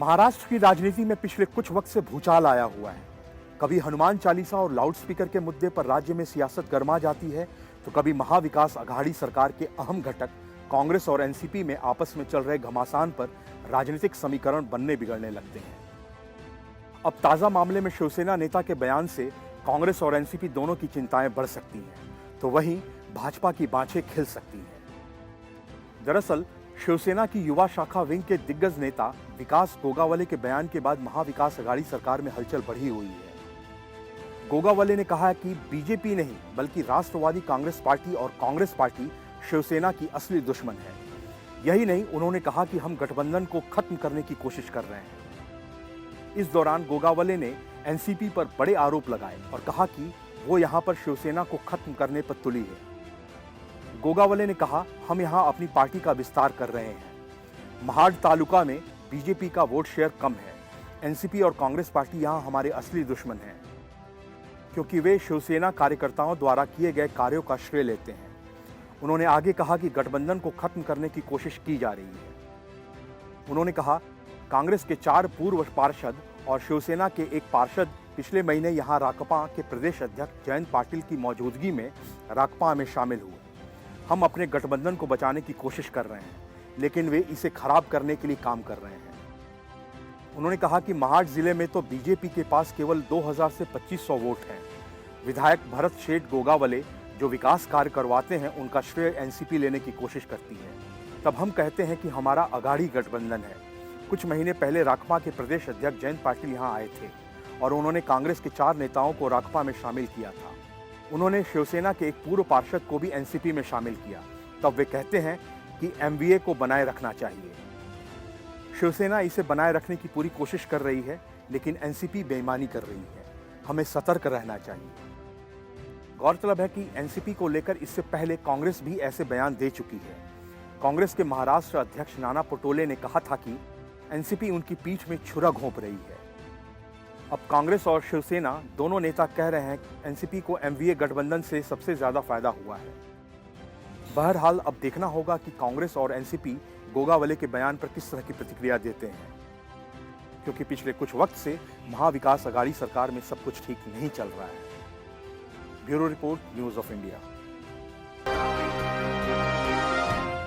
महाराष्ट्र की राजनीति में पिछले कुछ वक्त से भूचाल आया हुआ है। कभी हनुमान चालीसा और लाउडस्पीकर के मुद्दे पर राज्य में सियासत गर्मा जाती है, तो कभी महाविकास अघाड़ी सरकार के अहम घटक कांग्रेस और एनसीपी में आपस में चल रहे घमासान पर राजनीतिक समीकरण बनने बिगड़ने लगते हैं। अब ताजा मामले में शिवसेना नेता के बयान से कांग्रेस और एनसीपी दोनों की चिंताएं बढ़ सकती हैं, तो वहीं भाजपा की बाँछें खिल सकती हैं। दरअसल शिवसेना की युवा शाखा विंग के दिग्गज नेता विकास गोगावले के बयान के बाद महाविकास अघाड़ी सरकार में हलचल बढ़ी हुई है। गोगावले ने कहा है कि बीजेपी नहीं बल्कि राष्ट्रवादी कांग्रेस पार्टी और कांग्रेस पार्टी शिवसेना की असली दुश्मन है। यही नहीं, उन्होंने कहा कि हम गठबंधन को खत्म करने की कोशिश कर रहे हैं। इस दौरान गोगावले ने एनसीपी पर बड़े आरोप लगाए और कहा कि वो यहां पर शिवसेना को खत्म करने पर तुली है। गोगावले ने कहा, हम यहां अपनी पार्टी का विस्तार कर रहे हैं। महाड तालुका में बीजेपी का वोट शेयर कम है। एनसीपी और कांग्रेस पार्टी यहां हमारे असली दुश्मन हैं, क्योंकि वे शिवसेना कार्यकर्ताओं द्वारा किए गए कार्यों का श्रेय लेते हैं। उन्होंने आगे कहा कि गठबंधन को खत्म करने की कोशिश की जा रही है। उन्होंने कहा, कांग्रेस के 4 पूर्व पार्षद और शिवसेना के एक पार्षद पिछले महीने यहां राकपा के प्रदेश अध्यक्ष जयंत पाटिल की मौजूदगी में राकपा में शामिल हुए। हम अपने गठबंधन को बचाने की कोशिश कर रहे हैं, लेकिन वे इसे खराब करने के लिए काम कर रहे हैं। उन्होंने कहा कि महाड जिले में तो बीजेपी के पास केवल 2000 से 2500 वोट हैं। विधायक भरत शेठ गोगावले जो विकास कार्य करवाते हैं, उनका श्रेय एनसीपी लेने की कोशिश करती है। तब हम कहते हैं कि हमारा अघाड़ी गठबंधन है। कुछ महीने पहले राकपा के प्रदेश अध्यक्ष जयंत पाटिल यहाँ आए थे और उन्होंने कांग्रेस के 4 नेताओं को राकपा में शामिल किया था। उन्होंने शिवसेना के एक पूर्व पार्षद को भी एनसीपी में शामिल किया। तब वे कहते हैं कि एमवीए को बनाए रखना चाहिए। शिवसेना इसे बनाए रखने की पूरी कोशिश कर रही है, लेकिन एनसीपी बेईमानी कर रही है। हमें सतर्क रहना चाहिए। गौरतलब है कि एनसीपी को लेकर इससे पहले कांग्रेस भी ऐसे बयान दे चुकी है। कांग्रेस के महाराष्ट्र अध्यक्ष नाना पटोले ने कहा था कि एनसीपी उनकी पीठ में छुरा घोंप रही है। अब कांग्रेस और शिवसेना दोनों नेता कह रहे हैं कि एनसीपी को एमवीए गठबंधन से सबसे ज्यादा फायदा हुआ है। बहरहाल अब देखना होगा कि कांग्रेस और एनसीपी गोगावले के बयान पर किस तरह की प्रतिक्रिया देते हैं, क्योंकि पिछले कुछ वक्त से महाविकास अघाड़ी सरकार में सब कुछ ठीक नहीं चल रहा है। Bureau report, news of India.